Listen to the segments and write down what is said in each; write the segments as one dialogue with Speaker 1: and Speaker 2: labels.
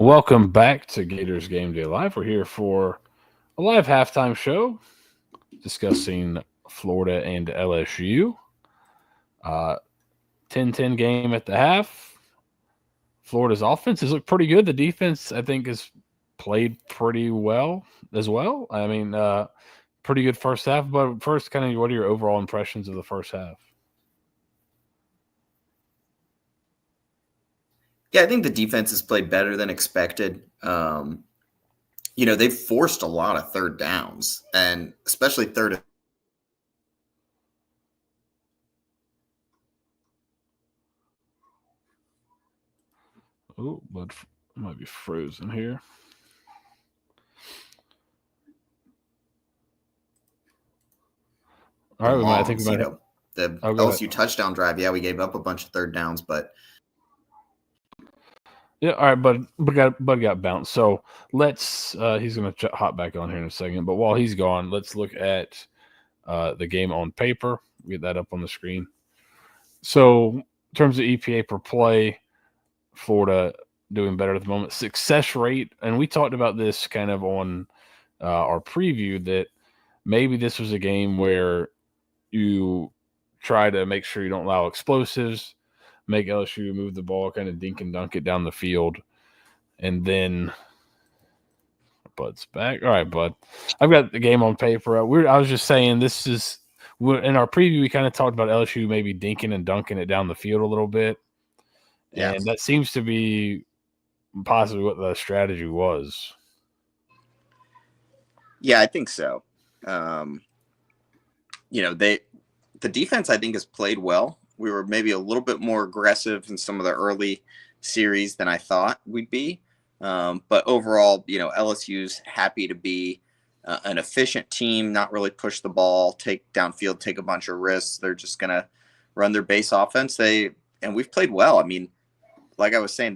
Speaker 1: Welcome back to Gators Gameday Live. We're here for a live halftime show discussing Florida and LSU. 10-10 game at the half. Florida's offense has looked pretty good. The defense, I think, has played pretty well as well. Pretty good first half. But first, kind of what are your overall impressions of the first half?
Speaker 2: Yeah, I think the defense has played better than expected. They've forced a lot of third downs, and especially third.
Speaker 1: Oh, but might be frozen here. All right, I think we might.
Speaker 2: The LSU touchdown drive. Yeah, we gave up a bunch of third downs, but.
Speaker 1: Yeah, all right, Bud got bounced. So let's he's going to hop back on here in a second. But while he's gone, let's look at the game on paper. We get that up on the screen. So in terms of EPA per play, Florida doing better at the moment. Success rate, and we talked about this kind of on our preview that maybe this was a game where you try to make sure you don't allow explosives, make LSU move the ball, kind of dink and dunk it down the field. And then Bud's back. All right, Bud. I've got the game on paper. I was just saying this is – in our preview, we kind of talked about LSU maybe dinking and dunking it down the field a little bit. Yes. And that seems to be possibly what the strategy was.
Speaker 2: Yeah, I think so. The defense, I think, has played well. We were maybe a little bit more aggressive in some of the early series than I thought we'd be. But overall, LSU's happy to be an efficient team, not really push the ball, take downfield, take a bunch of risks. They're just going to run their base offense. And we've played well. I mean, like I was saying,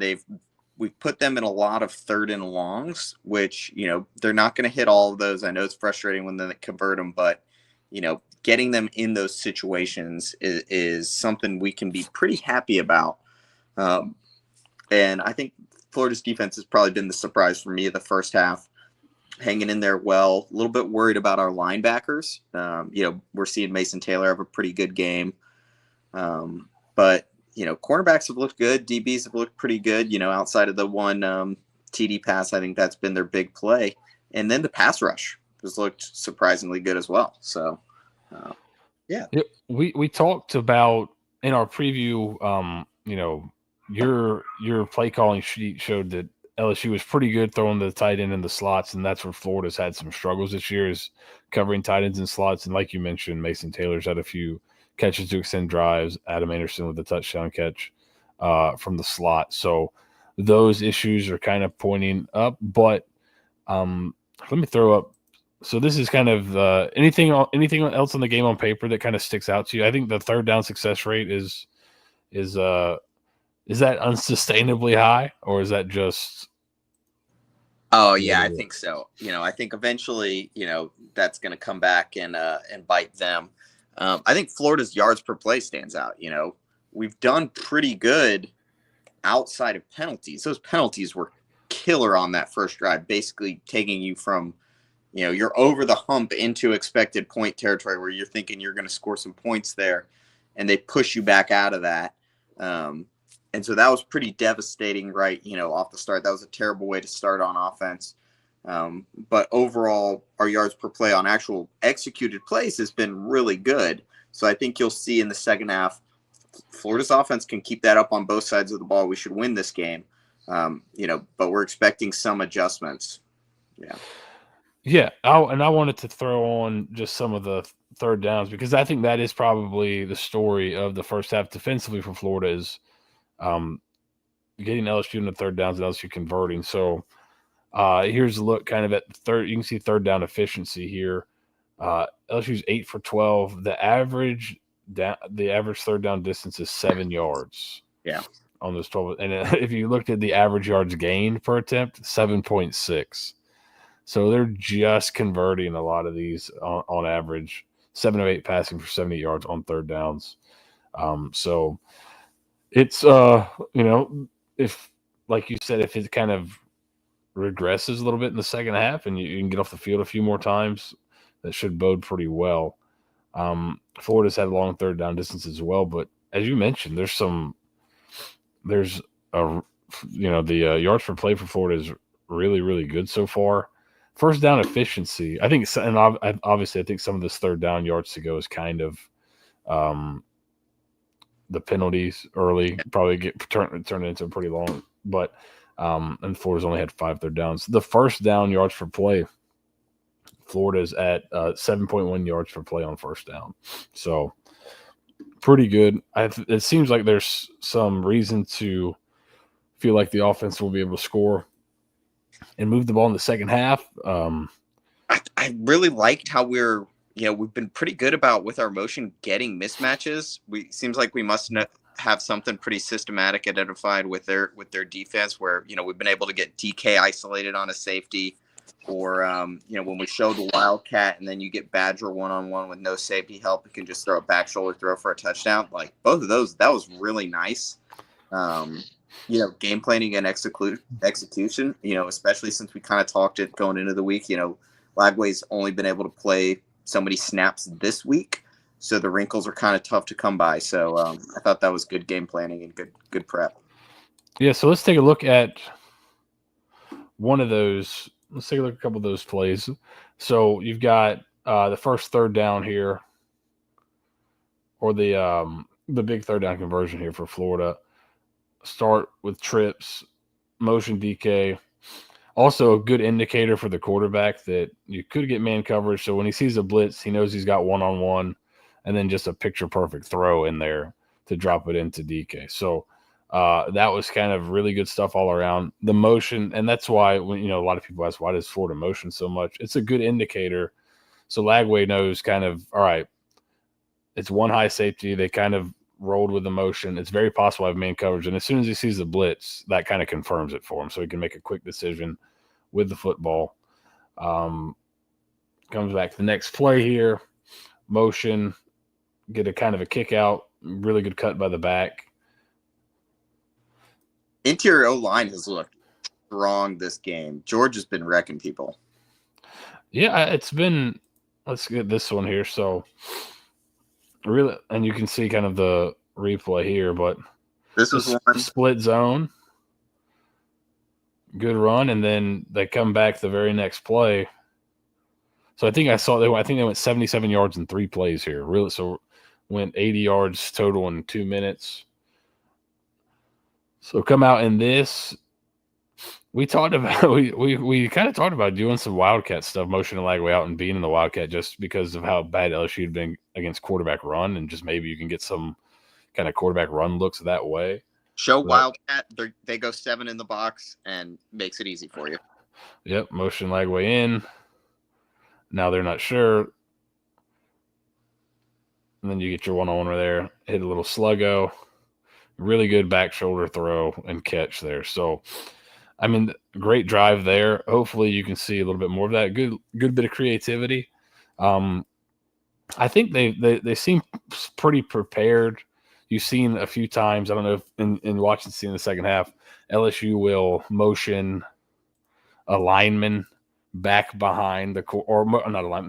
Speaker 2: we've put them in a lot of third and longs, which, they're not going to hit all of those. I know it's frustrating when they convert them, but, getting them in those situations is something we can be pretty happy about. And I think Florida's defense has probably been the surprise for me the first half, hanging in there well. A little bit worried about our linebackers. We're seeing Mason Taylor have a pretty good game. But cornerbacks have looked good. DBs have looked pretty good, outside of the one TD pass. I think that's been their big play. And then the pass rush has looked surprisingly good as well. So, yeah.
Speaker 1: We talked about in our preview, your play calling sheet showed that LSU was pretty good throwing the tight end in the slots, and that's where Florida's had some struggles this year is covering tight ends in slots. And like you mentioned, Mason Taylor's had a few catches to extend drives. Adam Anderson with the touchdown catch from the slot. So those issues are kind of pointing up. But let me throw up. So this is kind of anything else on the game on paper that kind of sticks out to you? I think the third down success rate is that unsustainably high, or is that just?
Speaker 2: Oh yeah, I think so. I think eventually, that's going to come back and bite them. I think Florida's yards per play stands out. We've done pretty good outside of penalties. Those penalties were killer on that first drive, basically taking you from, you're over the hump into expected point territory where you're thinking you're going to score some points there, and they push you back out of that. And so that was pretty devastating, right? Off the start, that was a terrible way to start on offense. But overall, our yards per play on actual executed plays has been really good. So I think you'll see in the second half, Florida's offense can keep that up on both sides of the ball. We should win this game, but we're expecting some adjustments. Yeah.
Speaker 1: Yeah. I wanted to throw on just some of the third downs because I think that is probably the story of the first half defensively for Florida is getting LSU in the third downs and LSU converting. So here's a look kind of at the third. You can see third down efficiency here. LSU's 8 for 12. The average third down distance is 7 yards.
Speaker 2: Yeah.
Speaker 1: On those 12. And if you looked at the average yards gained per attempt, 7.6. So they're just converting a lot of these on average. 7 of 8 passing for 70 yards on third downs. So it's if like you said, if it kind of regresses a little bit in the second half and you can get off the field a few more times, that should bode pretty well. Florida's had long third down distance as well, but as you mentioned, there's a the yards per play for Florida is really, really good so far. First down efficiency, I think, and obviously I think some of this third down yards to go is kind of the penalties early probably get turned into pretty long, but and Florida's only had 5 third downs. The first down yards per play, Florida's at 7.1 yards per play on first down, so pretty good. It seems like there's some reason to feel like the offense will be able to score and move the ball in the second half.
Speaker 2: I really liked how we've been pretty good about with our motion getting mismatches. Seems like we must have something pretty systematic identified with their defense where, we've been able to get DK isolated on a safety, or when we show the Wildcat and then you get Badger one-on-one with no safety help, you can just throw a back shoulder throw for a touchdown. Like both of those, that was really nice. Game planning and execution, especially since we kind of talked it going into the week, Lagway's only been able to play so many snaps this week, so the wrinkles are kind of tough to come by. So I thought that was good game planning and good prep.
Speaker 1: Yeah, so let's take a look at one of those. Let's take a look at a couple of those plays. So you've got the first third down here, or the big third down conversion here for Florida. Start with trips, motion DK. Also a good indicator for the quarterback that you could get man coverage. So when he sees a blitz, he knows he's got one-on-one, and then just a picture-perfect throw in there to drop it into DK. So that was kind of really good stuff all around. The motion, and that's why when a lot of people ask, why does Florida motion so much? It's a good indicator. So Lagway knows kind of, all right, it's one high safety. They kind of rolled with the motion. It's very possible I have man coverage. And as soon as he sees the blitz, that kind of confirms it for him. So he can make a quick decision with the football. Comes back to the next play here. Motion, get a kind of a kick out. Really good cut by the back.
Speaker 2: Interior O-line has looked strong this game. George has been wrecking people.
Speaker 1: Yeah, it's been – let's get this one here. So – really, and you can see kind of the replay here, but
Speaker 2: this was one
Speaker 1: split zone, good run, and then they come back the very next play. So I think they went 77 yards in 3 plays here. Really, so went 80 yards total in 2 minutes. So come out in this. We talked about we kind of talked about doing some Wildcat stuff, motioning Lagway out and being in the Wildcat just because of how bad LSU had been against quarterback run, and just maybe you can get some kind of quarterback run looks that way.
Speaker 2: Show Wildcat, they go 7 in the box and makes it easy for you.
Speaker 1: Yep, motion Lagway in. Now they're not sure. And then you get your one-on-one right there, hit a little sluggo. Really good back shoulder throw and catch there. So I mean, great drive there. Hopefully you can see a little bit more of that. Good bit of creativity. I think they seem pretty prepared. You've seen a few times, I don't know if in watching in the second half, LSU will motion a lineman back behind the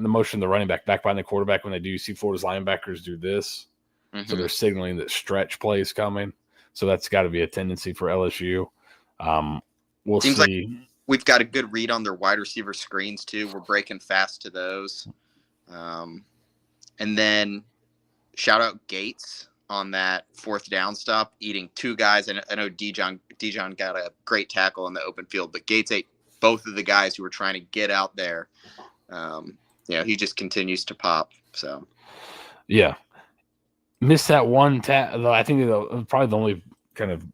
Speaker 1: motion the running back behind the quarterback when they do. You see Florida's linebackers do this. Mm-hmm. So they're signaling that stretch play is coming. So that's got to be a tendency for LSU. We'll
Speaker 2: Seems
Speaker 1: see.
Speaker 2: Like we've got a good read on their wide receiver screens too. We're breaking fast to those. And then shout out Gates on that 4th down stop, eating 2 guys. And I know Dijon got a great tackle in the open field, but Gates ate both of the guys who were trying to get out there. He just continues to pop. So,
Speaker 1: yeah. Missed that one I think probably the only kind of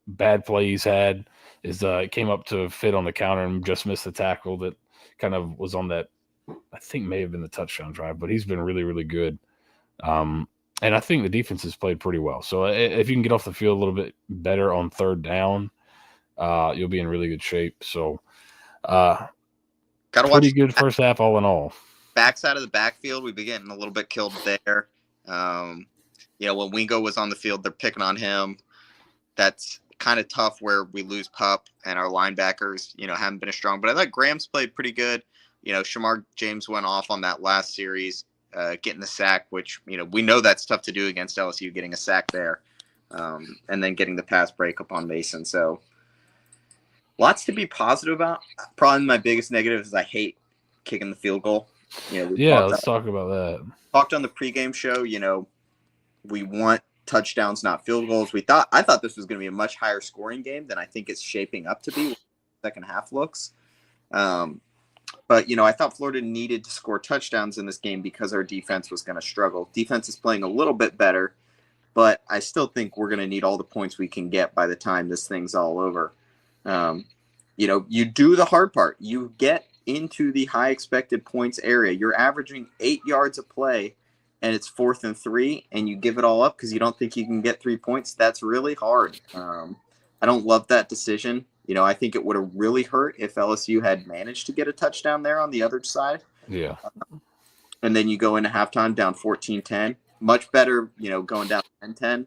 Speaker 1: bad play he's had is came up to fit on the counter and just missed the tackle that kind of was on that, I think may have been the touchdown drive, but he's been really, really good. And I think the defense has played pretty well. So if you can get off the field a little bit better on 3rd down, you'll be in really good shape. So pretty good first half all in all.
Speaker 2: Backside of the backfield, we've been getting a little bit killed there. When Wingo was on the field, they're picking on him. That's kind of tough where we lose Pup and our linebackers, haven't been as strong. But I thought Graham's played pretty good. Shamar James went off on that last series, getting the sack, which, we know that's tough to do against LSU, getting a sack there. And then getting the pass breakup on Mason. So lots to be positive about. Probably my biggest negative is I hate kicking the field goal.
Speaker 1: Let's talk about that.
Speaker 2: Talked on the pregame show, we want touchdowns, not field goals. I thought this was going to be a much higher scoring game than I think it's shaping up to be. Second half looks. But, I thought Florida needed to score touchdowns in this game because our defense was going to struggle. Defense is playing a little bit better, but I still think we're going to need all the points we can get by the time this thing's all over. You do the hard part. You get into the high expected points area. You're averaging 8 yards a play, and it's 4th and 3, and you give it all up because you don't think you can get 3 points. That's really hard. I don't love that decision. I think it would have really hurt if LSU had managed to get a touchdown there on the other side.
Speaker 1: Yeah.
Speaker 2: And then you go into halftime down 14-10. Much better, going down 10-10.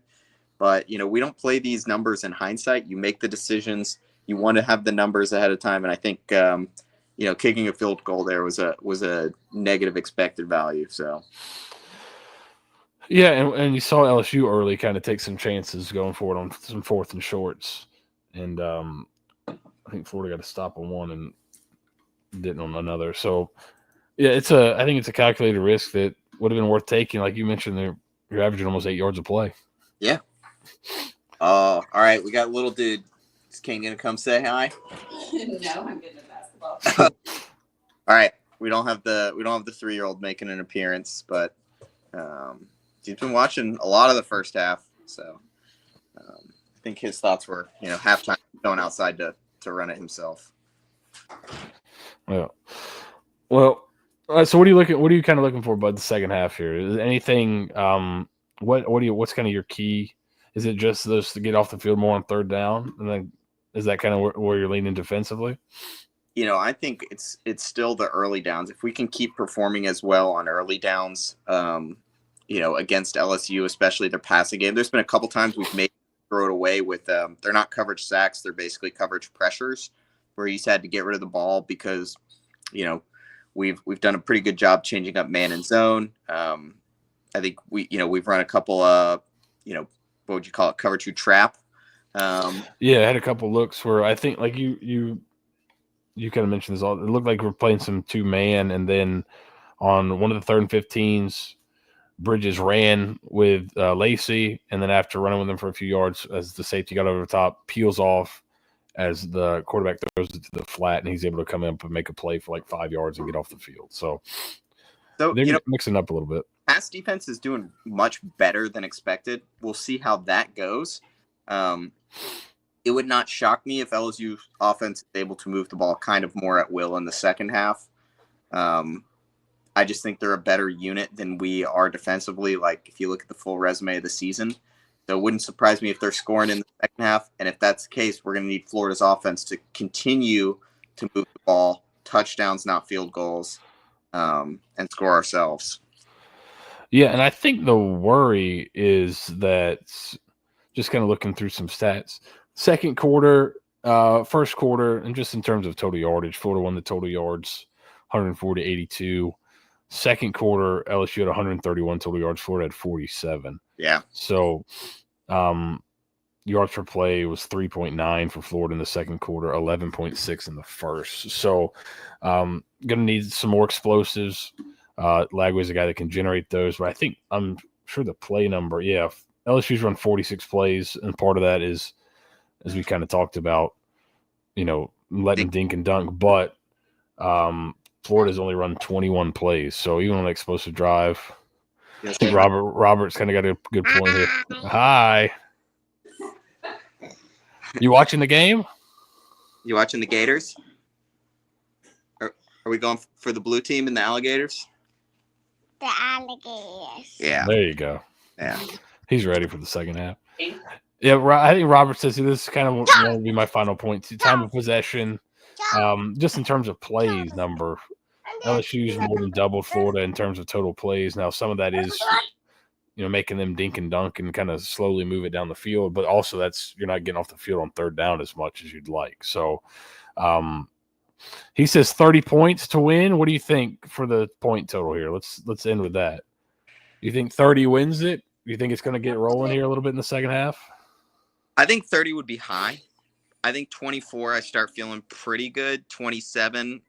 Speaker 2: But, we don't play these numbers in hindsight. You make the decisions. You want to have the numbers ahead of time. And I think, kicking a field goal there was a negative expected value. So.
Speaker 1: Yeah, and you saw LSU early kind of take some chances going forward on some 4th and shorts. And I think Florida got a stop on one and didn't on another. So, yeah, I think it's a calculated risk that would have been worth taking. Like you mentioned, you're averaging almost 8 yards a play.
Speaker 2: Yeah. All right, we got little dude. Is King gonna come say hi?
Speaker 3: No, I'm getting a basketball.
Speaker 2: All right, we don't have the 3-year-old making an appearance, but he's been watching a lot of the first half, so I think his thoughts were, halftime going outside to run it himself.
Speaker 1: Yeah. Well, so what are you kind of looking for, bud, the second half here? Is anything? What's kind of your key? Is it just those to get off the field more on 3rd down, and then is that kind of where you're leaning defensively?
Speaker 2: I think it's still the early downs. If we can keep performing as well on early downs, against LSU, especially their passing game. There's been a couple times we've made throw it away with they're not coverage sacks, they're basically coverage pressures where he's had to get rid of the ball because we've done a pretty good job changing up man and zone. I think we've run a couple what would you call it, cover 2 trap.
Speaker 1: I had a couple looks where I think like you kind of mentioned this all. It looked like we're playing some 2-man, and then on one of the 3rd and 15s, Bridges ran with Lacey, and then after running with him for a few yards, as the safety got over the top, peels off as the quarterback throws it to the flat, and he's able to come up and make a play for like 5 yards and get off the field. So they're mixing up a little bit.
Speaker 2: Pass defense is doing much better than expected. We'll see how that goes. It would not shock me if LSU offense is able to move the ball kind of more at will in the second half. I just think they're a better unit than we are defensively. Like if you look at the full resume of the season, so it wouldn't surprise me if they're scoring in the second half. And if that's the case, we're going to need Florida's offense to continue to move the ball, touchdowns, not field goals, and score ourselves.
Speaker 1: Yeah, and I think the worry is that just kind of looking through some stats, second quarter, first quarter, and just in terms of total yardage, Florida won the total yards 140-82. Second quarter, LSU had 131 total yards. Florida had 47.
Speaker 2: Yeah. So
Speaker 1: yards per play was 3.9 for Florida in the second quarter, 11.6 in the first. So going to need some more explosives. Lagway's a guy that can generate those. But I'm sure the play number, LSU's run 46 plays, and part of that is, as we kind of talked about, letting dink and dunk. But Florida's only run 21 plays, so even on the explosive drive, I think Robert's kind of got a good point here. Hi. You watching the game?
Speaker 2: You watching the Gators? Are we going for the blue team and the Alligators?
Speaker 4: The Alligators.
Speaker 2: Yeah.
Speaker 1: There you go.
Speaker 2: Yeah.
Speaker 1: He's ready for the second half. Yeah, I think Robert says this is kind of going to be my final point. Time of possession, just in terms of plays number, LSU's more than doubled Florida in terms of total plays. Now, some of that is making them dink and dunk and kind of slowly move it down the field. But also you're not getting off the field on third down as much as you'd like. So he says 30 points to win. What do you think for the point total here? Let's end with that. You think 30 wins it? Do you think it's going to get rolling here a little bit in the second half?
Speaker 2: I think 30 would be high. I think 24, I start feeling pretty good. 27,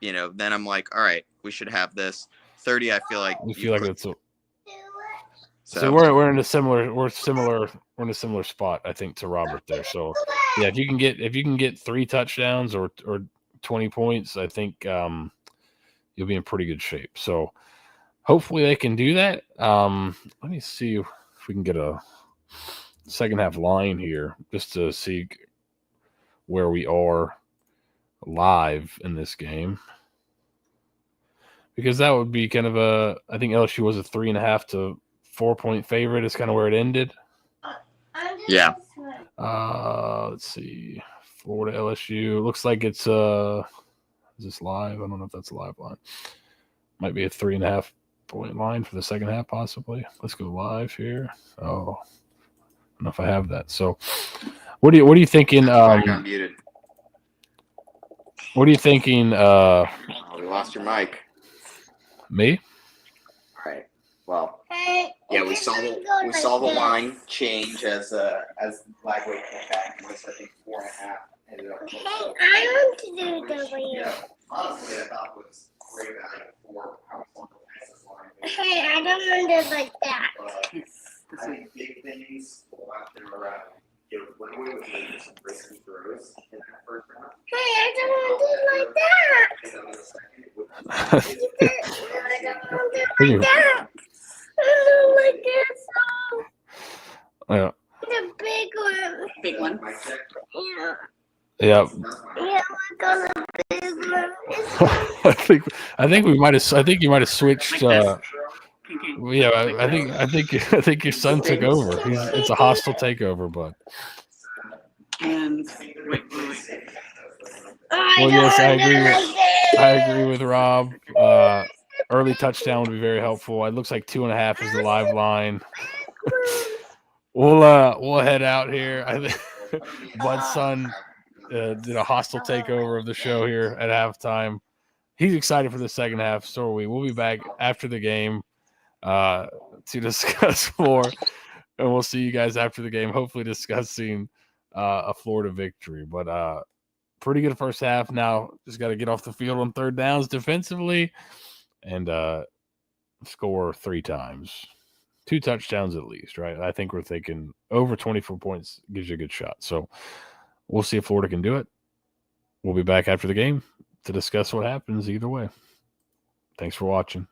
Speaker 2: then I'm like, all right, we should have this. 30, I feel like
Speaker 1: that's so we're in a similar spot, I think, to Robert there. So yeah, if you can get 3 touchdowns or 20 points, I think you'll be in pretty good shape. So hopefully they can do that. Let me see if we can get a second half line here just to see where we are live in this game. Because that would be kind of I think LSU was a 3.5 to 4 point favorite. It's kind of where it ended.
Speaker 2: Yeah.
Speaker 1: Let's see. Florida LSU. Looks like it's is this live? I don't know if that's a live line. Might be a 3.5 point line for the second half, possibly. Let's go live here. Oh, I don't know if I have that. So what are you thinking?
Speaker 2: I'm muted.
Speaker 1: What are you thinking?
Speaker 2: We lost your mic.
Speaker 1: Me?
Speaker 2: All right. Well, yeah, we saw the line change as Flagway came back. It was, I think, 4.5.
Speaker 4: I want to do the wheel.
Speaker 2: Yeah, honestly, I thought it was great value for how it's line.
Speaker 4: Hey, I don't want to like that.
Speaker 2: I think big things will have to around. When we would make some risky throws in that first round.
Speaker 4: Hey, I don't want to like that. I don't want to like that. I don't like this.
Speaker 1: Yeah.
Speaker 4: The big one.
Speaker 3: Big one.
Speaker 4: Yeah.
Speaker 1: Yeah.
Speaker 4: Yeah, look on the big one.
Speaker 1: I think you might have switched. Yeah, I think your son took over. It's a hostile takeover, but.
Speaker 3: And
Speaker 1: Well, yes, I agree with Rob. Early touchdown would be very helpful. It looks like 2.5 is the live line. We'll head out here. I think Bud's son did a hostile takeover of the show here at halftime. He's excited for the second half. So are we. We'll be back after the game to discuss more, and we'll see you guys after the game. Hopefully, discussing a Florida victory. But pretty good first half. Now just got to get off the field on third downs defensively and score 3 times. 2 touchdowns at least, right? I think we're thinking over 24 points gives you a good shot. So we'll see if Florida can do it. We'll be back after the game to discuss what happens either way. Thanks for watching.